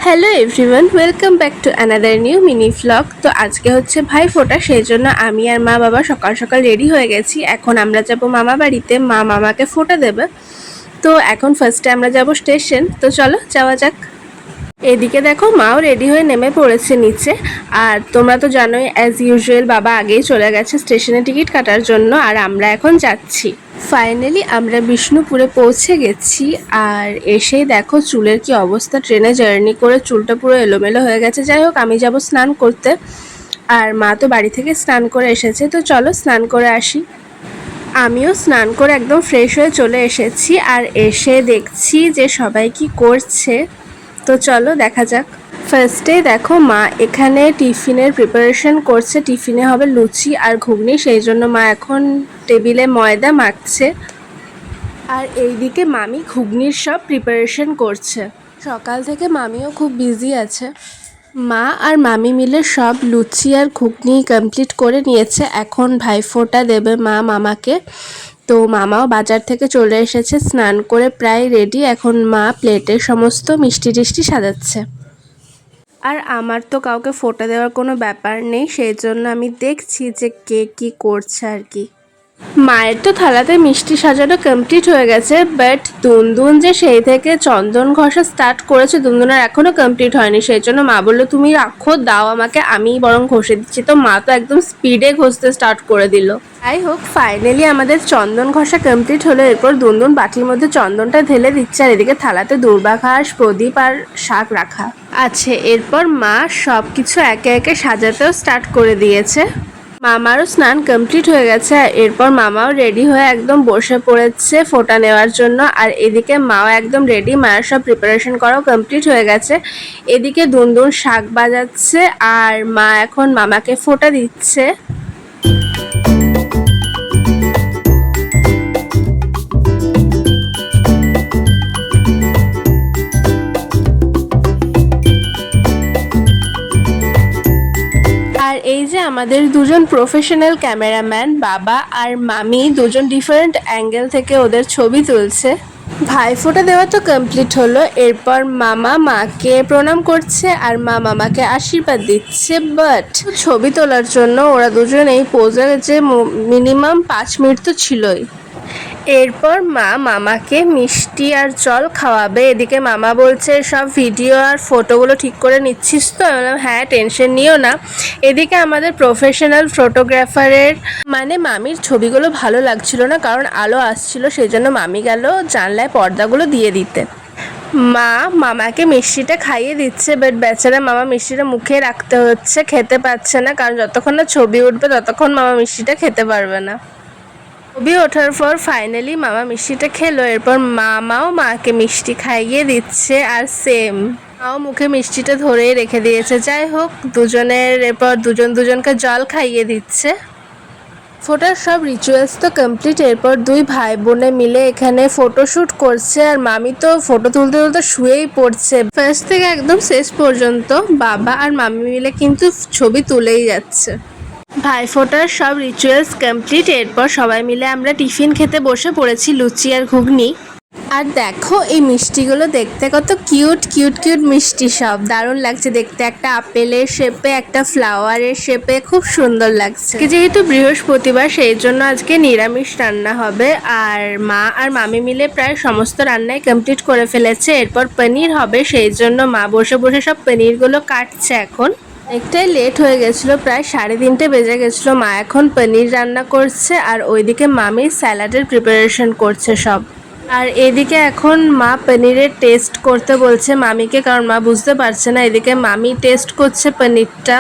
Hello everyone, welcome back to another new mini vlog. তো আজকে হচ্ছে ভাইফোঁটা, সেই জন্য আমি আর মা বাবা সকাল সকাল রেডি হয়ে গেছি। এখন আমরা যাব মামা বাড়িতে, মা মামাকে ফোঁটা দেবে। তো এখন ফার্স্টে আমরা যাব স্টেশন, তো চলো যাওয়া যাক। এদিকে দেখো মাও রেডি হয়ে নেমে পড়েছে নিচে। আর তোমরা তো জানোই, অ্যাজ ইউজুয়াল বাবা আগেই চলে গেছে স্টেশনে টিকিট কাটার জন্য, আর আমরা এখন যাচ্ছি। ফাইনালি আমরা বিষ্ণুপুরে পৌঁছে গেছি। আর এসেই দেখো চুলের কি অবস্থা, ট্রেনে জার্নি করে চুলটা পুরো এলোমেলো হয়ে গেছে। যাই হোক, আমি যাব স্নান করতে, আর মা তো বাড়ি থেকে স্নান করে এসেছে। তো চলো স্নান করে আসি। আমিও স্নান করে একদম ফ্রেশ হয়ে চলে এসেছি, আর এসে দেখছি যে সবাই কি করছে। তো চলো দেখা যাক। ফার্স্টে দেখো মা এখানে টিফিনের প্রিপারেশন করছে। টিফিনে হবে লুচি আর ঘুগনি, সেই জন্য মা এখন টেবিলে ময়দা মাখছে। আর এইদিকে মামি ঘুগনির সব প্রিপারেশন করছে। সকাল থেকে মামিও খুব বিজি আছে। মা আর মামি মিলে সব লুচি আর ঘুগনি কমপ্লিট করে নিয়েছে। এখন ভাইফোঁটা দেবে মা মামাকে। তো মামাও বাজার থেকে চলে এসেছে স্নান করে, প্রায় রেডি। এখন মা প্লেটে সমস্ত মিষ্টি টিষ্টি সাজাচ্ছে। আর আমার তো কাউকে ফোঁটা দেওয়ার কোনো ব্যাপার নেই, সেই জন্য আমি দেখছি যে কে কী করছে আর কি। মায়ের তো থালাতে মিষ্টি সাজানো কমপ্লিট হয়ে গেছে, বাট দুনদুন যে সেই থেকে চন্দন ঘষা স্টার্ট করেছে, দুনদুনের এখনো কমপ্লিট হয়নি। সেই জন্য মা বললো তুমি রাখো, দাও আমাকে, আমিই বরং ঘষে দিচ্ছি। তো মা তো একদম স্পিডে ঘষতে স্টার্ট করে দিল। যাই হোক, ফাইনালি আমাদের চন্দন ঘষা কমপ্লিট হলো। এরপর দুনদুন বাটির মধ্যে চন্দনটা ঢেলে দিচ্ছে, আর এদিকে থালাতে দূর্বাঘাস, প্রদীপ আর শাক রাখা আছে। এরপর মা সব কিছু একে একে সাজাতেও স্টার্ট করে দিয়েছে। মামারও স্নান কমপ্লিট হয়ে গেছে। এরপর মামাও রেডি হয়ে একদম বসে পড়েছে ফোঁটা নেওয়ার জন্য। আর এদিকে মাও একদম রেডি, মায়ের সব প্রিপারেশন করাও কমপ্লিট হয়ে গেছে। এদিকে দুনদুন শাক বাজাচ্ছে, আর মা এখন মামাকে ফোঁটা দিচ্ছে। আর এই যে আমাদের দুজন প্রফেশনাল ক্যামেরাম্যান, বাবা আর মামি, দুজন ডিফারেন্ট অ্যাঙ্গেল থেকে ওদের ছবি তুলছে। ভাইফোঁটা দেওয়া তো কমপ্লিট হলো। এরপর মামা মাকে প্রণাম করছে, আর মা মামাকে আশীর্বাদ দিচ্ছে। বাট ছবি তোলার জন্য ওরা দুজন এই পোজে যে মিনিমাম 5 মিনিট তো ছিলই। এরপর মা মামাকে মিষ্টি আর জল খাওয়াবে। এদিকে মামা বলছে সব ভিডিও আর ফটোগুলো ঠিক করে নিচ্ছিস তো? আমি বললাম হ্যাঁ, টেনশন নিও না। এদিকে আমাদের প্রফেশনাল ফটোগ্রাফারের মানে মামির ছবিগুলো ভালো লাগছিল না, কারণ আলো আসছিল, সেই জন্য মামি গেল জানলায় পর্দাগুলো দিয়ে দিতে। মা মামাকে মিষ্টিটা খাইয়ে দিচ্ছে, বাট বেচারা মামা মিষ্টিটা মুখে রাখতে হচ্ছে, খেতে পারছে না, কারণ যতক্ষণ না ছবি উঠবে ততক্ষণ মামা মিষ্টিটা খেতে পারবে না। ছবি ওঠার পর ফাইনালি মামা মিষ্টিটা খেলো। এরপর মামাও মাকে মিষ্টি খাইয়ে দিচ্ছে, আর সেম মাও মুখে মিষ্টিটা ধরেই রেখে দিয়েছে। যাই হোক, দুজনের এরপর দুজনকে জল খাইয়ে দিচ্ছে। ফোটোর সব রিচুয়ালস তো কমপ্লিট। এরপর দুই ভাই বোনে মিলে এখানে ফটোশ্যুট করছে, আর মামি তো ফটো তুলতে তুলতে শুয়েই পড়ছে। ফার্স্ট থেকে একদম শেষ পর্যন্ত বাবা আর মামি মিলে কিন্তু ছবি তুলেই যাচ্ছে। ভাইফোঁটার সব রিচুয়ালস কমপ্লিট। এরপর সবাই মিলে আমরা টিফিন খেতে বসে পড়েছি, লুচি আর ঘুগনি। আর দেখো এই মিষ্টিগুলো দেখতে কত কিউট কিউট কিউট মিষ্টি, সব দারুণ লাগছে দেখতে। একটা আপেলের শেপে, একটা ফ্লাওয়ারের শেপে, খুব সুন্দর লাগছে। যেহেতু বৃহস্পতিবার, সেই জন্য আজকে নিরামিষ রান্না হবে। আর মা আর মামি মিলে প্রায় সমস্ত রান্নাই কমপ্লিট করে ফেলেছে। এরপর পনির হবে, সেই জন্য মা বসে বসে সব পনিরগুলো কাটছে। এখন অনেকটাই লেট হয়ে গেছিলো, প্রায় 3:30 বেজে গেছিলো। মা এখন পনির রান্না করছে, আর ওইদিকে মামি স্যালাডের প্রিপারেশন করছে সব। আর এদিকে এখন মা পনিরের টেস্ট করতে বলছে মামিকে, কারণ মা বুঝতে পারছে না। এদিকে মামি টেস্ট করছে পনিরটা,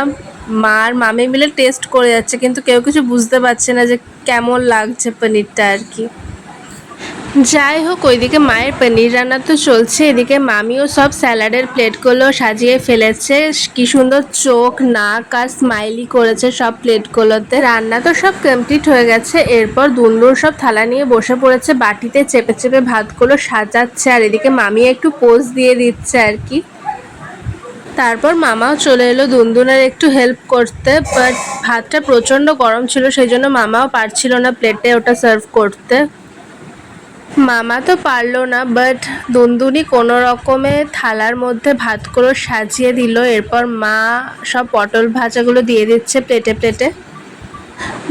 মা আর মামি মিলে টেস্ট করে যাচ্ছে, কিন্তু কেউ কিছু বুঝতে পারছে না যে কেমন লাগছে পনিরটা আর কি। যাই হোক, ওইদিকে মায়ের পনির রান্না তো চলছে, এদিকে মামিও সব স্যালাডের প্লেটগুলো সাজিয়ে ফেলেছে। কি সুন্দর চোখ, নাক আর স্মাইলি করেছে সব প্লেটগুলোতে। রান্না তো সব কমপ্লিট হয়ে গেছে। এরপর দুনদুন সব থালা নিয়ে বসে পড়েছে, বাটিতে চেপে চেপে ভাতগুলো সাজাচ্ছে, আর এদিকে মামি একটু পোজ দিয়ে দিচ্ছে আর কি। তারপর মামাও চলে এলো দুনদুনের একটু হেল্প করতে, বাট ভাতটা প্রচণ্ড গরম ছিল, সেই জন্য মামাও পারছিল না প্লেটে ওটা সার্ভ করতে। মামা তো পারলো না, বাট দুনদুনি কোনো রকমে থালার মধ্যে ভাতগুলো সাজিয়ে দিল। এরপর মা সব পটল ভাজাগুলো দিয়ে দিচ্ছে প্লেটে প্লেটে।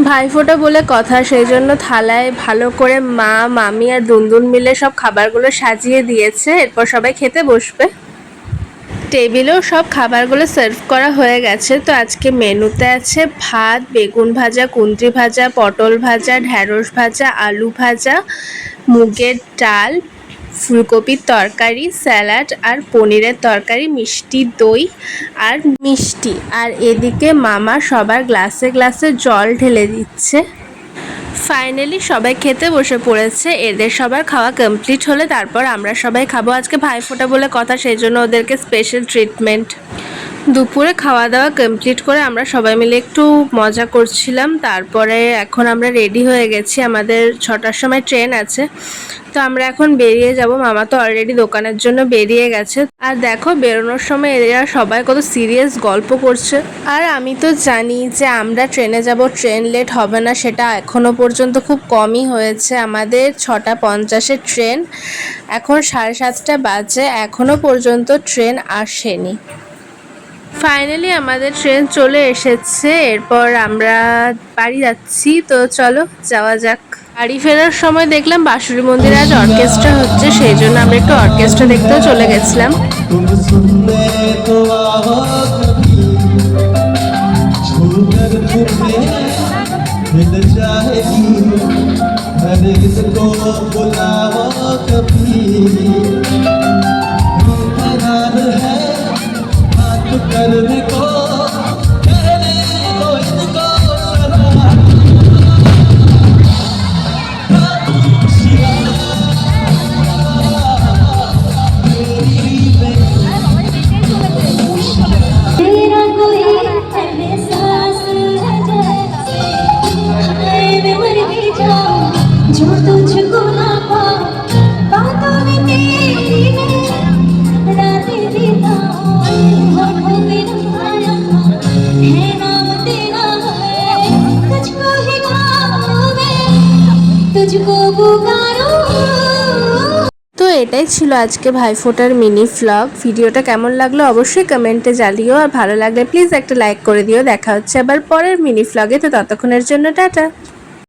ভাইফোঁটা বলে কথা, সেই জন্য থালায় ভালো করে মা, মামি আর দুনদুন মিলে সব খাবারগুলো সাজিয়ে দিয়েছে। এরপর সবাই খেতে বসবে। টেবিলেও সব খাবারগুলো সার্ভ করা হয়ে গেছে। তো আজকে মেনুতে আছে ভাত, বেগুন ভাজা, কুঁদরি ভাজা, পটল ভাজা, ঢ্যাঁড়স ভাজা, আলু ভাজা, মুগের ডাল, ফুলকপির তরকারি, স্যালাড আর পনিরের তরকারি, মিষ্টি দই আর মিষ্টি। আর এদিকে মামা সবার গ্লাসে গ্লাসে জল ঢেলে দিচ্ছে। ফাইনালি সবাই খেতে বসে পড়েছে। এদের সবার খাওয়া কমপ্লিট হলে তারপর আমরা সবাই খাবো। আজকে ভাইফোঁটা বলে কথা, সেই জন্য ওদেরকে স্পেশাল ট্রিটমেন্ট। দুপুরে খাওয়া দাওয়া কমপ্লিট করে আমরা সবাই মিলে একটু মজা করছিলাম। তারপরে এখন আমরা রেডি হয়ে গেছি, আমাদের 6টার সময় ট্রেন আছে। তো আমরা এখন বেরিয়ে যাব। মামা তো অলরেডি দোকানের জন্য বেরিয়ে গেছে। আর দেখো, বেরোনোর সময় এরা সবাই কত সিরিয়াস গল্প করছে। আর আমি তো জানি যে আমরা ট্রেনে যাব, ট্রেন লেট হবে না, সেটা এখনো পর্যন্ত খুব কমই হয়েছে। আমাদের 6:50-এর ট্রেন, এখন 7:30 বাজে, এখনো পর্যন্ত ট্রেন আসেনি। ফাইনালি আমাদের ট্রেন চলে এসেছে। এরপর আমরা বাড়ি যাচ্ছি। তো চলো যাওয়া যাক। বাড়ি ফেরার সময় দেখলাম বাঁশুড়ি মন্দিরে আজ অর্কেস্ট্রা হচ্ছে, সেই জন্য আমরা একটু অর্কেস্ট্রা দেখতেও চলে গেছিলাম। जो तुझको ना पाऊं बातों में तेरी है रातें बिताऊं होठों पे नहाया है नाम तेरा है तुझको ही गाऊं मैं तुझको पुकारूं। তো এটাই ছিল আজকে ভাইফোঁটার মিনি ভ্লগ। ভিডিওটা কেমন লাগলো অবশ্যই কমেন্টে জানিও, আর ভালো লাগলে প্লিজ একটা লাইক করে দিও। দেখা হচ্ছে আবার পরের মিনি ভ্লগে। তো ততক্ষণের জন্য টাটা।